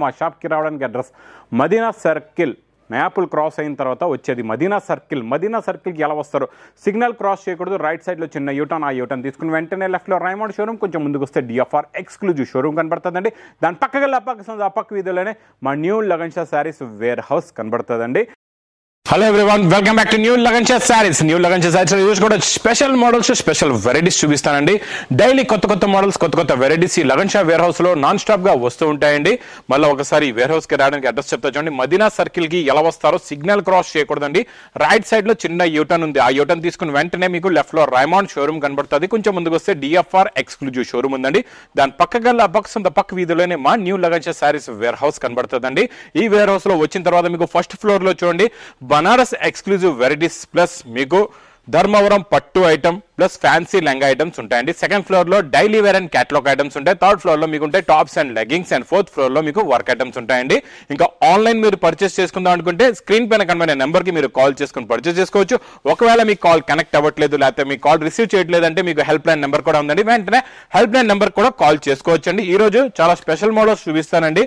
మా షాప్కి రావడానికి address Madina circle, maple cross అయిన తర్వాత వచ్చేది మదీనా సర్కిల్. మదీనా సర్కిల్కి ఎలా వస్తారు? సిగ్నల్ క్రాస్ చేయకూడదు, రైట్ సైడ్లో చిన్న యూటర్న్, ఆ యూటర్న్ తీసుకుని వెంటనే లెఫ్ట్లో రైమండ్ షోరూమ్, కొంచెం ముందుకు వస్తే డిఎఫ్ఆర్ ఎక్స్క్లూజివ్ షోరూమ్ కనబడుతుందండి. దాని పక్కకి ఆ పక్క వీధిలోనే మా New Lagan Shah Saris Warehouse కనబడుతుందండి. Hello everyone, welcome back to New Lagan Shah Saris. New Lagan Shah Saris ఈరోజు కూడా స్పెషల్ మోడల్స్, స్పెషల్ వెరైటీస్ చూపిస్తానండి. డైలీ కొత్త మోడల్స్, కొత్త వెరైటీస్ ఈ లగన్ షా వేర్ హౌస్ లో నాన్ స్టాప్ గా వస్తూ ఉంటాయండి. మళ్ళీ ఒకసారి వేర్ హౌస్ కి రావడానికి అడ్రస్ చెప్తా చూడండి. మదీనా సర్కిల్ కి ఎలా వస్తారో సిగ్నల్ క్రాస్ చేయకూడదండి. రైట్ సైడ్ లో చిన్న యూటర్న్ ఉంది, ఆ యూటర్న్ తీసుకుని వెంటనే మీకు లెఫ్ట్ లో రైమండ్ షోరూమ్ కనబడుతుంది. కొంచెం ముందుకు వస్తే డిఎఫ్ఆర్ ఎక్స్క్లూజివ్ షోరూమ్ ఉందండి. దాని పక్కగల్లా పక్క వీధిలోనే మా New Lagan Shah Saris Warehouse కనబడుతుందండి. ఈ వేర్ హౌస్ లో వచ్చిన తర్వాత మీకు ఫస్ట్ ఫ్లోర్ లో చూడండి బనారస్ ఎక్స్క్లూజివ్ వెరైటీస్ ప్లస్ మీకు ధర్మవరం పట్టు item plus fancy lehenga items ఉంటాయండి. సెకండ్ ఫ్లోర్ లో daily wear and catalogue items ఉంటాయి. థర్డ్ ఫ్లోర్ లో మీకు ఉంటాయి tops and leggings, and fourth floor లో మీకు వర్క్ ఐటమ్స్ ఉంటాయండి. ఇంకా ఆన్లైన్ మీరు పర్చేస్ చేసుకుందాం అనుకుంటే స్క్రీన్ పైన కనబడే నెంబర్ కి మీరు కాల్ చేసుకుని పర్చేస్ చేసుకోవచ్చు. ఒకవేళ మీకు కాల్ కనెక్ట్ అవ్వట్లేదు, లేకపోతే మీ కాల్ రిసీవ్ చేయట్లేదు అంటే మీకు హెల్ప్ లైన్ నెంబర్ కూడా ఉందండి. వెంటనే హెల్ప్ లైన్ నెంబర్ కూడా కాల్ చేసుకోవచ్చు అండి. ఈ రోజు చాలా స్పెషల్ మోడల్స్ చూపిస్తానండి.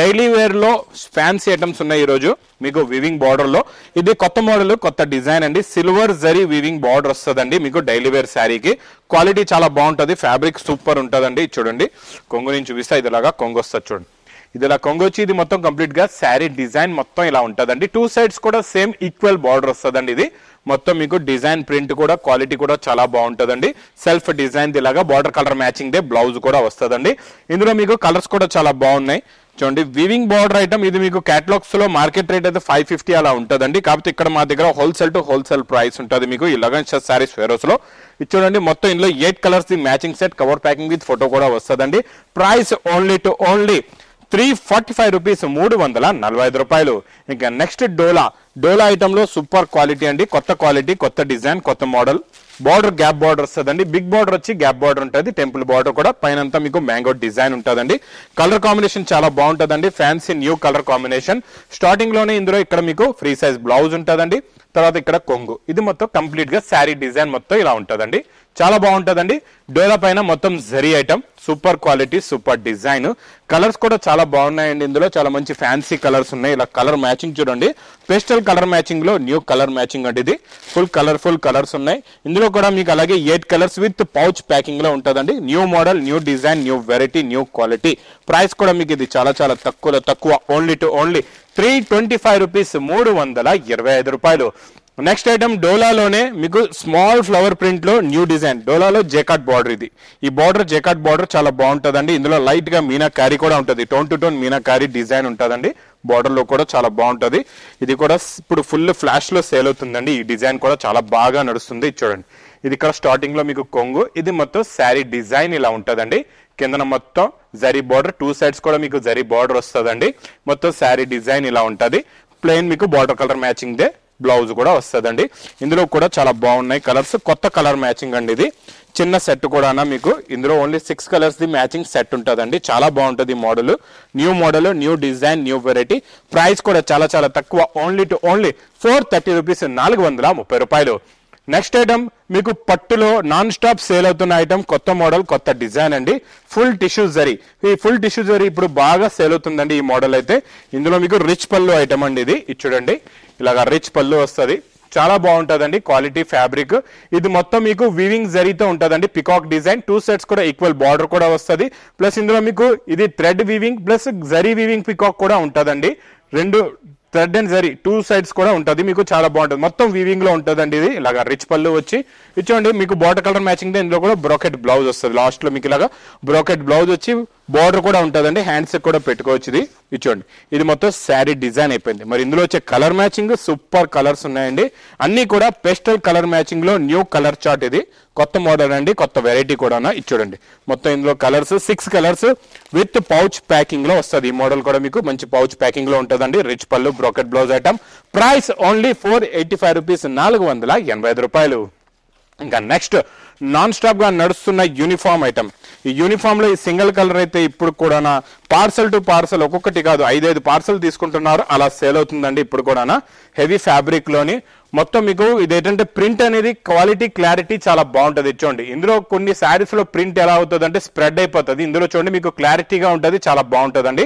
డైలీ వేర్ లో ఫ్యాన్సీ ఐటమ్స్ ఉన్నాయి. ఈ రోజు మీకు వివింగ్ బార్డర్ లో ఇది కొత్త మోడల్, కొత్త డిజైన్ అండి. సిల్వర్ జరీ వివింగ్ బార్డర్ వస్తుందండి మీకు డైలీ వేర్ శారీకి. క్వాలిటీ చాలా బాగుంటుంది, ఫ్యాబ్రిక్ సూపర్ ఉంటుందండి. చూడండి కొంగు నుంచి చూపిస్తా, ఇదిలాగా కొంగు వస్తుంది చూడండి. ఇది ఇలా కొంగు వచ్చి ఇది మొత్తం కంప్లీట్ గా శారీ డిజైన్ మొత్తం ఇలా ఉంటుందండి. టూ సైడ్స్ కూడా సేమ్ ఈక్వల్ బార్డర్ వస్తుందండి. ఇది మొత్తం మీకు డిజైన్ ప్రింట్ కూడా క్వాలిటీ కూడా చాలా బాగుంటుందండి. సెల్ఫ్ డిజైన్ ఇలాగా border colour matching they blouse కూడా వస్తుందండి. ఇందులో మీకు కలర్స్ కూడా చాలా బాగున్నాయి. చూడండి వివింగ్ బార్డర్ ఐటమ్ ఇది మీకు క్యాటలాగ్స్ లో మార్కెట్ రేట్ అయితే 550 అలా ఉంటుందండి. కాకపోతే ఇక్కడ మా దగ్గర హోల్సేల్ టు హోల్సేల్ ప్రైస్ ఉంటుంది మీకు ఈ లగన్ షా శారీస్ వేర్ హౌస్ లో. ఇది చూడండి మొత్తం ఇందులో 8 colours the matching set, cover packing with photo కూడా వస్తుందండి. ప్రైస్ ఓన్లీ 345 రూపీస్, 345 రూపాయలు. ఇంకా నెక్స్ట్ డోలా ఐటమ్ లో సూపర్ క్వాలిటీ అండి. కొత్త క్వాలిటీ, కొత్త డిజైన్, కొత్త మోడల్. బార్డర్ గ్యాప్ బార్డర్ వస్తుందండి. బిగ్ బార్డర్ వచ్చి గ్యాప్ బార్డర్ ఉంటుంది. టెంపుల్ బార్డర్ కూడా పైన మీకు మ్యాంగో డిజైన్ ఉంటుందండి. కలర్ కాంబినేషన్ చాలా బాగుంటుందండి. Fancy new colour combination. Starting లోనే ఇందులో ఇక్కడ మీకు ఫ్రీ సైజ్ బ్లౌజ్ ఉంటుందండి. తర్వాత ఇక్కడ కొంగు. ఇది మొత్తం కంప్లీట్ గా శారీ డిజైన్ మొత్తం ఇలా ఉంటుందండి. చాలా బాగుంటుందండి. డోలా పైన మొత్తం zari item, super quality, super design. Colours కూడా చాలా బాగున్నాయండి. ఇందులో చాలా మంచి ఫ్యాన్సీ కలర్స్ ఉన్నాయి. ఇలా కలర్ మ్యాచింగ్ చూడండి, పేస్టల్ కలర్ మ్యాచింగ్ లో న్యూ కలర్ మ్యాచింగ్ అంటే ఇది ఫుల్ కలర్ఫుల్ కలర్స్ ఉన్నాయి. ఇందులో కూడా మీకు అలాగే 8 కలర్స్ విత్ పౌచ్ ప్యాకింగ్ లో ఉంటుందండి. New model, new design, new variety, new quality. Price కూడా మీకు ఇది చాలా తక్కువ ఓన్లీ 325 రూపీస్, 325 రూపాయలు. నెక్స్ట్ ఐటమ్ డోలాలోనే మీకు స్మాల్ ఫ్లవర్ ప్రింట్ లో న్యూ డిజైన్. డోలాలో జేకాట్ బార్డర్ ఇది. ఈ బార్డర్ జేకాట్ బార్డర్ చాలా బాగుంటుందండి. ఇందులో లైట్ గా మీనాకారీ కూడా ఉంటుంది. Tone to tone meenakari design ఉంటుందండి. బార్డర్ లో కూడా చాలా బాగుంటుంది. ఇది కూడా ఇప్పుడు ఫుల్ ఫ్లాష్ లో సేల్ అవుతుందండి. ఈ డిజైన్ కూడా చాలా బాగా నడుస్తుంది. చూడండి ఇది ఇక్కడ స్టార్టింగ్ లో మీకు కొంగు. ఇది మొత్తం శారీ డిజైన్ ఇలా ఉంటుందండి. కిందన మొత్తం జరీ బార్డర్, టూ సైడ్స్ కూడా మీకు జరీ బార్డర్ వస్తుందండి. మొత్తం శారీ డిజైన్ ఇలా ఉంటుంది. ప్లెయిన్ మీకు border colour matching they blouse కూడా వస్తుందండి. ఇందులో కూడా చాలా బాగున్నాయి కలర్స్. కొత్త కలర్ మ్యాచింగ్ అండి. ఇది చిన్న సెట్ కూడా మీకు ఇందులో only 6 colours the matching set ఉంటుందండి. చాలా బాగుంటుంది model. New model, new design, new variety. Price కూడా చాలా తక్కువ ఓన్లీ 430 రూపీస్, 430 రూపాయలు. నెక్స్ట్ ఐటమ్ మీకు పట్టులో నాన్ స్టాప్ సేల్ అవుతున్న ఐటమ్, కొత్త మోడల్, కొత్త డిజైన్ అండి. Full tissue zari. ఈ ఫుల్ టిష్యూ జరీ ఇప్పుడు బాగా సేల్ అవుతుందండి ఈ మోడల్ అయితే. ఇందులో మీకు రిచ్ పళ్ళు ఐటమ్ అండి. ఇది చూడండి ఇలాగా రిచ్ పళ్ళు వస్తుంది. చాలా బాగుంటుందండి క్వాలిటీ ఫ్యాబ్రిక్. ఇది మొత్తం మీకు వీవింగ్ జరీతో ఉంటుందండి. పికాక్ డిజైన్, టూ సెట్స్ కూడా ఈక్వల్ బార్డర్ కూడా వస్తుంది. ప్లస్ ఇందులో మీకు ఇది thread weaving plus zari weaving peacock కూడా ఉంటుందండి. రెండు thread and zari two sides కూడా ఉంటుంది. మీకు చాలా బాగుంటుంది. మొత్తం వీవింగ్ లో ఉంటుందండి. ఇది ఇలాగా రిచ్ పళ్ళు వచ్చి ఇచ్చోండి మీకు బార్డర్ కలర్ మ్యాచింగ్. ఇందులో కూడా బ్రోకెట్ బ్లౌజ్ వస్తుంది. లాస్ట్ లో మీకు ఇలాగా బ్రోకెట్ బ్లౌజ్ వచ్చి బార్డర్ కూడా ఉంటుందండి. హ్యాండ్స్ కూడా పెట్టుకోవచ్చు. ఇది ఇచ్చోండి ఇది మొత్తం శారీ డిజైన్ అయిపోయింది. మరి ఇందులో వచ్చే కలర్ మ్యాచింగ్ సూపర్ కలర్స్ ఉన్నాయండి. అన్ని కూడా పేస్టల్ కలర్ మ్యాచింగ్ లో న్యూ కలర్ చార్ట్. ఇది కొత్త మోడల్ అండి, కొత్త వెరైటీ కూడా. చూడండి మొత్తం ఇందులో colours 6 colours with pouch packing లో వస్తుంది. ఈ మోడల్ కూడా మీకు మంచి పౌచ్ ప్యాకింగ్ లో ఉంటుందండి. రిచ్ పళ్ళు, brocade blouse item. Price only 485 rupees, 485 రూపాయలు. ఇంకా నెక్స్ట్ నాన్ స్టాప్ గా నడుస్తున్న యూనిఫామ్ ఐటమ్. ఈ యూనిఫామ్ లో ఈ సింగిల్ కలర్ అయితే ఇప్పుడు కూడా పార్సల్ టు పార్సల్ ఒక్కొక్కటి కాదు 5 పార్సల్ తీసుకుంటున్నారు, అలా సేల్ అవుతుందండి ఇప్పుడు కూడా. హెవీ ఫ్యాబ్రిక్ లోని మొత్తం మీకు ఇదేంటంటే ప్రింట్ అనేది క్వాలిటీ క్లారిటీ చాలా బాగుంటది. చూడండి ఇందులో కొన్ని శారీస్ లో ప్రింట్ ఎలా అవుతుంది అంటే స్ప్రెడ్ అయిపోతుంది, ఇందులో చూడండి మీకు క్లారిటీగా ఉంటుంది, చాలా బాగుంటుందండి.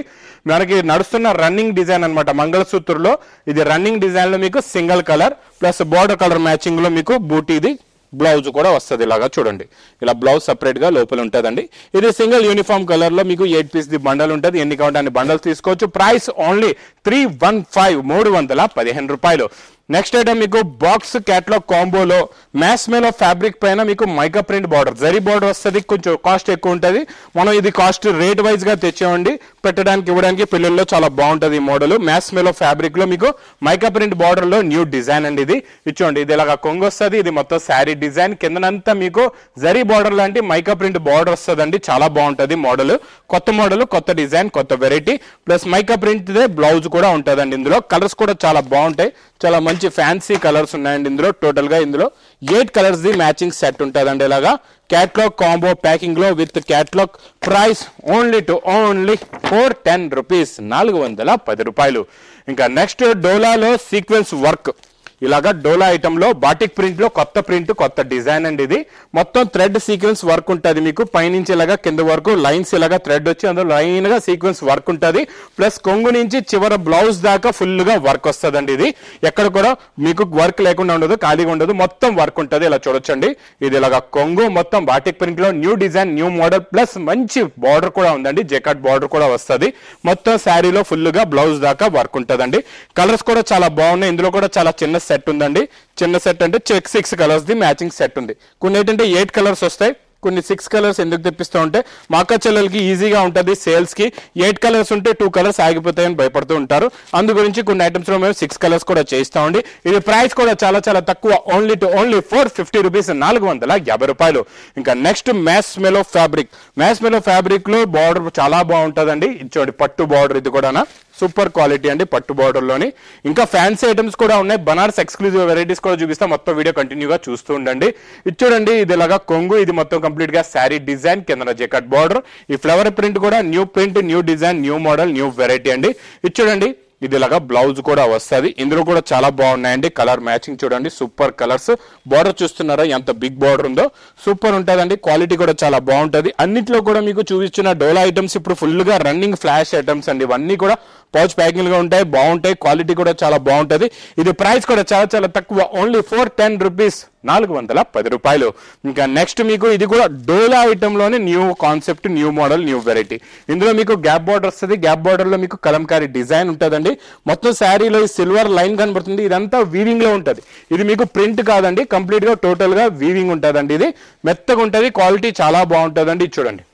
మనకి నడుస్తున్న రన్నింగ్ డిజైన్ అనమాట మంగళసూత్రులో. ఇది రన్నింగ్ డిజైన్ లో మీకు single colour plus border colour matching లో మీకు బూటీది బ్లౌజ్ కూడా వస్తుంది. ఇలాగా చూడండి, ఇలా బ్లౌజ్ సపరేట్ గా లోపల ఉంటుందండి. ఇది సింగిల్ యూనిఫామ్ కలర్ లో మీకు 8 పీస్ ది బండల్ ఉంటుంది, ఎన్ని కావాలంటే అన్ని బండల్స్ తీసుకోవచ్చు. ప్రైస్ ఓన్లీ 315 రూపాయలు. నెక్స్ట్ ఐటమ్ మీకు బాక్స్ క్యాట్లాగ్ కాంబోలో మ్యాస్మేలో ఫ్యాబ్రిక్ పైన మీకు mica print border zari border వస్తుంది, కొంచెం కాస్ట్ ఎక్కువ ఉంటుంది. మనం ఇది కాస్ట్ రేట్ వైజ్ గా తెచ్చామండి, పెట్టడానికి ఇవ్వడానికి పిల్లల్లో చాలా బాగుంటుంది ఈ మోడల్. మ్యాస్మేలో ఫ్యాబ్రిక్ లో మీకు మైకా ప్రింట్ బార్డర్ లో న్యూ డిజైన్ అండి. ఇది ఇచ్చోండి, ఇది ఇలాగా కొంగు వస్తుంది, ఇది మొత్తం శారీ డిజైన్, కిందనంతా మీకు జరీ బార్డర్ లాంటి మైకా ప్రింట్ బార్డర్ వస్తుందండి, చాలా బాగుంటుంది మోడల్. కొత్త మోడల్, కొత్త డిజైన్, కొత్త variety plus mica print blouse కూడా ఉంటుందండి. ఇందులో కలర్స్ కూడా చాలా బాగుంటాయి, చాలా మంచి ఫ్యాన్సీ కలర్స్ ఉన్నాయండి ఇందులో. టోటల్ గా ఇందులో 8 కలర్స్ ది మ్యాచింగ్ సెట్ ఉంటుందండి. ఇలాగా క్యాట్లాగ్ కాంబో ప్యాకింగ్ లో with catalogue. Price only 410 rupees, 410 రూపాయలు. ఇంకా నెక్స్ట్ డోలాలో సీక్వెన్స్ వర్క్, ఇలాగా డోలా ఐటమ్ లో బాటిక్ ప్రింట్ లో కొత్త ప్రింట్, కొత్త డిజైన్ అండి. ఇది మొత్తం థ్రెడ్ సీక్వెన్స్ వర్క్ ఉంటుంది మీకు, పైనుంచి ఇలాగా కింద వరకు లైన్స్ ఇలాగా థ్రెడ్ వచ్చి అందులో లైన్ గా సీక్వెన్స్ వర్క్ ఉంటుంది. ప్లస్ కొంగు నుంచి చివర బ్లౌజ్ దాకా ఫుల్ గా వర్క్ వస్తుందండి. ఇది ఎక్కడ కూడా మీకు వర్క్ లేకుండా ఉండదు, ఖాళీగా ఉండదు, మొత్తం వర్క్ ఉంటుంది. ఇలా చూడొచ్చండి, ఇది ఇలాగా కొంగు మొత్తం బాటిక్ ప్రింట్ లో new design, new model plus మంచి బార్డర్ కూడా ఉందండి, జెకాట్ బార్డర్ కూడా వస్తుంది. మొత్తం శారీలో ఫుల్ గా బ్లౌజ్ దాకా వర్క్ ఉంటుందండి. కలర్స్ కూడా చాలా బాగున్నాయి, ఇందులో కూడా చాలా చిన్న సెట్ ఉందండి. చిన్న సెట్ అంటే 6 కలర్స్ ది మ్యాచింగ్ సెట్ ఉంది. కొన్ని ఏంటంటే 8 కలర్స్ వస్తాయి, కొన్ని 6 కలర్స్ ఎందుకు తెప్పిస్తూ ఉంటే మా అక్క చెల్లెలకి ఈజీగా ఉంటుంది సేల్స్ కి. 8 కలర్స్ ఉంటే 2 కలర్స్ ఆగిపోతాయని భయపడుతూ ఉంటారు, అందు గురించి కొన్ని ఐటమ్స్ లో మేము 6 కలర్స్ కూడా చేస్తామండి. ఇది ప్రైస్ కూడా చాలా చాలా తక్కువ, ఓన్లీ 450 రూపీస్, 450 రూపాయలు. ఇంకా next marshmallow fabric. Marshmallow fabric లో బార్డర్ చాలా బాగుంటుందండి, చూడండి పట్టు బార్డర్, ఇది కూడా సూపర్ క్వాలిటీ అండి పట్టు బార్డర్ లోని. ఇంకా ఫ్యాన్సీ ఐటమ్స్ కూడా ఉన్నాయి, బనారస్ ఎక్స్క్లూజివ్ వెరైటీస్ కూడా చూపిస్తా, మొత్తం వీడియో కంటిన్యూగా చూస్తూ ఉండండి. ఇది చూడండి, ఇది ఇలాగా కొంగు, ఇది మొత్తం కంప్లీట్ గా శారీ డిజైన్, కింద జెకాట్ బార్డర్, ఈ ఫ్లవర్ ప్రింట్ కూడా new print, new design, new model, new variety అండి. ఇది చూడండి, ఇది ఇలాగా బ్లౌజ్ కూడా వస్తుంది. ఇందులో కూడా చాలా బాగున్నాయండి, కలర్ మ్యాచింగ్ చూడండి, సూపర్ కలర్స్. బార్డర్ చూస్తున్నారా ఎంత బిగ్ బార్డర్ ఉందో, సూపర్ ఉంటుందండి. క్వాలిటీ కూడా చాలా బాగుంటుంది. అన్నిట్లో కూడా మీకు చూపించిన డోలా ఐటమ్స్ ఇప్పుడు ఫుల్ గా రన్నింగ్ ఫ్లాష్ ఐటమ్స్ అండి. ఇవన్నీ కూడా పౌచ్ ప్యాకింగ్ గా ఉంటాయి, బాగుంటాయి, క్వాలిటీ కూడా చాలా బాగుంటది. ఇది ప్రైస్ కూడా చాలా చాలా తక్కువ, ఓన్లీ 410 రూపీస్, 410 రూపాయలు. ఇంకా నెక్స్ట్ మీకు ఇది కూడా డోలా ఐటమ్ లోనే new concept, new model, new variety. ఇందులో మీకు గ్యాప్ బార్డర్ వస్తుంది, గ్యాప్ బార్డర్ లో మీకు కలంకారీ డిజైన్ ఉంటుందండి. మొత్తం శారీలో సిల్వర్ లైన్ కనబడుతుంది, ఇదంతా వీవింగ్ లో ఉంటది. ఇది మీకు ప్రింట్ కాదండి, కంప్లీట్ గా టోటల్ గా వీవింగ్ ఉంటుందండి. ఇది మెత్తగా ఉంటది, క్వాలిటీ చాలా బాగుంటుందండి. చూడండి,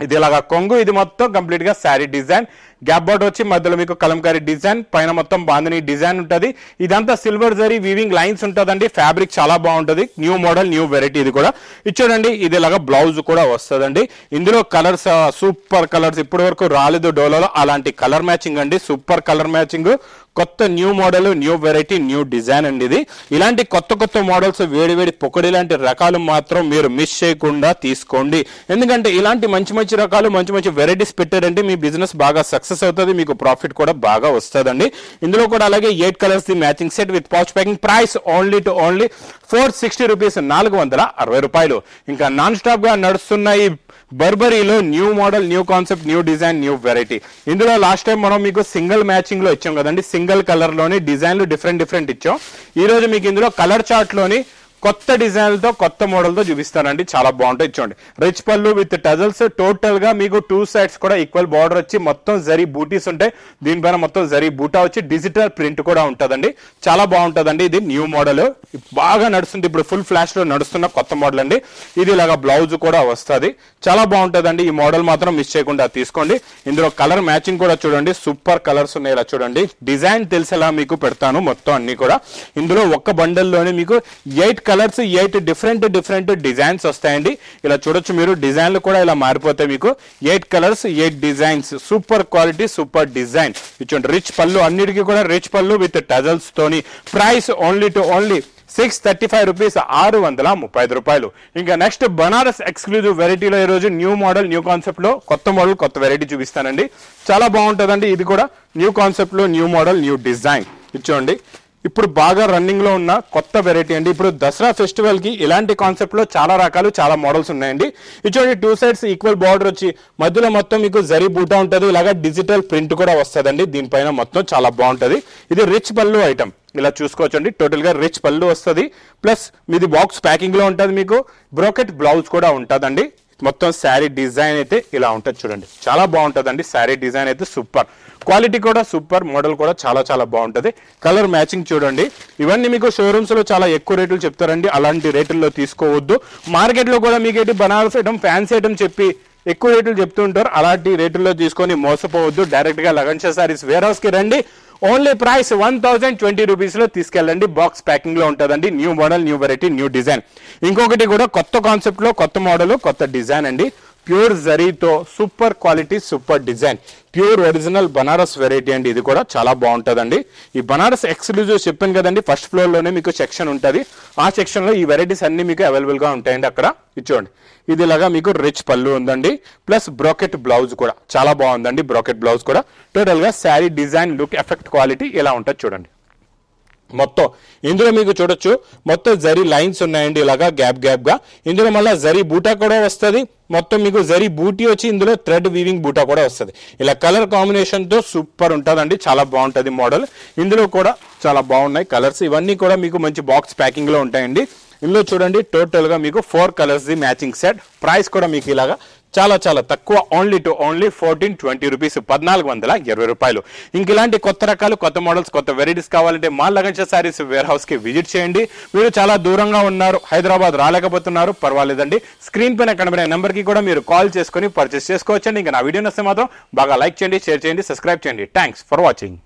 ఇది ఇలాగా కొంగు, ఇది మొత్తం కంప్లీట్ గా శారీ డిజైన్, గ్యాప్ బార్డర్ వచ్చి మధ్యలో మీకు కలంకారీ డిజైన్, పైన మొత్తం బాందిని డిజైన్ ఉంటది. ఇదంతా సిల్వర్ జరీ వీవింగ్ లైన్స్ ఉంటదండి. ఫ్యాబ్రిక్ చాలా బాగుంటది, న్యూ మోడల్, న్యూ వెరైటీ. ఇది కూడా ఇచ్చాడండి, ఇది ఇలాగా బ్లౌజ్ కూడా వస్తుందండి. ఇందులో కలర్స్ సూపర్ కలర్స్, ఇప్పటి వరకు రాలేదు డోలాలో అలాంటి కలర్ మ్యాచింగ్ అండి, సూపర్ కలర్ మ్యాచింగ్. కొత్త new model, new variety, new design అండి. ఇది ఇలాంటి కొత్త కొత్త మోడల్స్, వేడి వేడి పొకడి లాంటి రకాలు మాత్రం మీరు మిస్ చేయకుండా తీసుకోండి. ఎందుకంటే ఇలాంటి మంచి మంచి రకాలు, మంచి మంచి వెరైటీస్ పెట్టారంటే మీ బిజినెస్ బాగా సక్సెస్ అవుతుంది, మీకు ప్రాఫిట్ కూడా బాగా వస్తుందండి. ఇందులో కూడా అలాగే 8 colours the matching set with pouch packing. Price only 460 rupees, 460 రూపాయలు. ఇంకా నాన్ స్టాప్ గా నడుస్తున్న ఈ బర్బరీలో new model, new concept, new design, new variety. ఇందులో లాస్ట్ టైం మనం మీకు సింగిల్ మ్యాచింగ్ లో ఇచ్చాం కదండి, సింగిల్ కలర్ లోని డిజైన్లు డిఫరెంట్ ఇచ్చాం. ఈ రోజు మీకు ఇందులో కలర్ చార్ట్ లోని కొత్త డిజైన్లతో, కొత్త మోడల్ తో చూపిస్తానండి, చాలా బాగుంటాయి. చూడండి, rich pallu with tassels, total గా మీకు 2 సైడ్స్ కూడా ఈక్వల్ బార్డర్ వచ్చి మొత్తం జరీ బూటీస్ ఉంటాయి. దీనిపైన మొత్తం జరీ బూటా వచ్చి డిజిటల్ ప్రింట్ కూడా ఉంటుందండి, చాలా బాగుంటుందండి. ఇది న్యూ మోడల్, బాగా నడుస్తుంది, ఇప్పుడు ఫుల్ ఫ్లాష్ లో నడుస్తున్న కొత్త మోడల్ అండి. ఇది ఇలాగా బ్లౌజ్ కూడా వస్తుంది, చాలా బాగుంటుందండి. ఈ మోడల్ మాత్రం మిస్ చేయకుండా తీసుకోండి. ఇందులో కలర్ మ్యాచింగ్ కూడా చూడండి, సూపర్ కలర్స్ ఉన్నాయి. ఇలా చూడండి, డిజైన్ తెలిసేలా మీకు పెడతాను మొత్తం అన్ని కూడా. ఇందులో ఒక్క బండల్లోనే మీకు 8 కలర్స్, 8 డిఫరెంట్ డిజైన్స్ వస్తాయండి. ఇలా చూడొచ్చు మీరు, డిజైన్లు కూడా ఇలా మారిపోతాయి మీకు. 8 colours, 8 designs, super quality, super design. ఇచ్చండి, రిచ్ పళ్ళు, అన్నిటికీ కూడా రిచ్ పళ్ళు విత్ టజల్స్ తోని. ప్రైస్ ఓన్లీ 635 రూపీస్, 635 రూపాయలు. ఇంకా నెక్స్ట్ బనారస్ ఎక్స్క్లూజివ్ వెరైటీలో ఈ రోజు న్యూ మోడల్, న్యూ కాన్సెప్ట్ లో కొత్త మోడల్, కొత్త వెరైటీ చూపిస్తానండి. చాలా బాగుంటుందండి. ఇది కూడా న్యూ కాన్సెప్ట్ లో న్యూ మోడల్, న్యూ డిజైన్. ఇచ్చోండి, ఇప్పుడు బాగా రన్నింగ్ లో ఉన్న కొత్త వెరైటీ అండి. ఇప్పుడు దసరా ఫెస్టివల్ కి ఇలాంటి కాన్సెప్ట్ లో చాలా రకాలు, చాలా మోడల్స్ ఉన్నాయండి. ఇచ్చోండి, 2 సైడ్స్ ఈక్వల్ బార్డర్ వచ్చి మధ్యలో మొత్తం మీకు జరీ బూటా ఉంటుంది. ఇలాగా డిజిటల్ ప్రింట్ కూడా వస్తుందండి. దీనిపైన మొత్తం చాలా బాగుంటది. ఇది రిచ్ పళ్ళు ఐటమ్, ఇలా చూసుకోవచ్చండి. టోటల్ గా రిచ్ పళ్ళు వస్తుంది. ప్లస్ మీది బాక్స్ ప్యాకింగ్ లో ఉంటుంది. మీకు బ్రోకెట్ బ్లౌజ్ కూడా ఉంటుందండి. మొత్తం శారీ డిజైన్ అయితే ఇలా ఉంటుంది చూడండి, చాలా బాగుంటుందండి. శారీ డిజైన్ అయితే సూపర్, క్వాలిటీ కూడా సూపర్, మోడల్ కూడా చాలా చాలా బాగుంటుంది. కలర్ మ్యాచింగ్ చూడండి. ఇవన్నీ మీకు షోరూమ్స్ లో చాలా ఎక్కువ రేట్లు చెప్తారండి. అలాంటి రేట్లలో తీసుకోవద్దు. మార్కెట్ లో కూడా మీకు ఏంటి బనారస్ ఐటమ్, ఫ్యాన్సీ ఐటమ్ చెప్పి ఎక్కువ రేట్లు చెప్తుంటారు. అలాంటి రేట్లలో తీసుకొని మోసపోవద్దు. డైరెక్ట్ గా లగన్షా సారీస్ వేర్ హౌస్ కి రండి. ఓన్లీ ప్రైస్ 1020 రూపీస్ లో తీసుకెళ్ళండి. బాక్స్ ప్యాకింగ్ లో ఉంటుందండి. New model, new variety, new design. ఇంకొకటి కూడా కొత్త కాన్సెప్ట్ లో కొత్త మోడల్, కొత్త డిజైన్ అండి. ప్యూర్ జరీతో super quality, super design, pure original Banaras variety అండి. ఇది కూడా చాలా బాగుంటుందండి. ఈ బనారస్ ఎక్స్క్లూజివ్ చెప్పాను కదండి, ఫస్ట్ ఫ్లోర్ లోనే మీకు సెక్షన్ ఉంటుంది. ఆ సెక్షన్ లో ఈ వెరైటీస్ అన్ని మీకు అవైలబుల్ గా ఉంటాయండి. అక్కడ ఇచ్చోండి, ఇది ఇలాగా మీకు రిచ్ పళ్ళు ఉందండి. ప్లస్ బ్రోకెట్ బ్లౌజ్ కూడా చాలా బాగుందండి. బ్రోకెట్ బ్లౌజ్ కూడా టోటల్ గా sari design, look, effect, quality ఇలా ఉంటుంది చూడండి. మొత్తం ఇందులో మీకు చూడొచ్చు, మొత్తం జరీ లైన్స్ ఉన్నాయండి. ఇలాగా గ్యాప్ గ్యాప్ గా. ఇందులో మళ్ళీ జరీ బూటా కూడా వస్తుంది. మొత్తం మీకు జరీ బూటీ వచ్చి ఇందులో థ్రెడ్ వీవింగ్ బూటా కూడా వస్తుంది. ఇలా కలర్ కాంబినేషన్ తో సూపర్ ఉంటుందండి. చాలా బాగుంటుంది మోడల్. ఇందులో కూడా చాలా బాగున్నాయి కలర్స్. ఇవన్నీ కూడా మీకు మంచి బాక్స్ ప్యాకింగ్ లో ఉంటాయండి. ఇందులో చూడండి, టోటల్ గా మీకు 4 colours the matching set. Price కూడా మీకు ఇలాగా చాలా చాలా తక్కువ, ఓన్లీ 1420 రూపీస్, 1420 రూపాయలు. ఇంక ఇలాంటి కొత్త రకాలు, కొత్త మోడల్స్, కొత్త వెరైటీస్ కావాలంటే మా లగన్షా సారీస్ వేర్ హౌస్ కి విజిట్ చేయండి. మీరు చాలా దూరంగా ఉన్నారు, హైదరాబాద్ రాలేకపోతున్నారు, పర్వాలేదండి. స్క్రీన్ పైన కనబడే నెంబర్ కి కూడా మీరు కాల్ చేసుకుని పర్చేస్ చేసుకోవచ్చండి. ఇంకా నా వీడియో నచ్చితే మాత్రం బాగా లైక్ చేయండి, షేర్ చేయండి, సబ్స్క్రైబ్ చేయండి. Thanks for watching.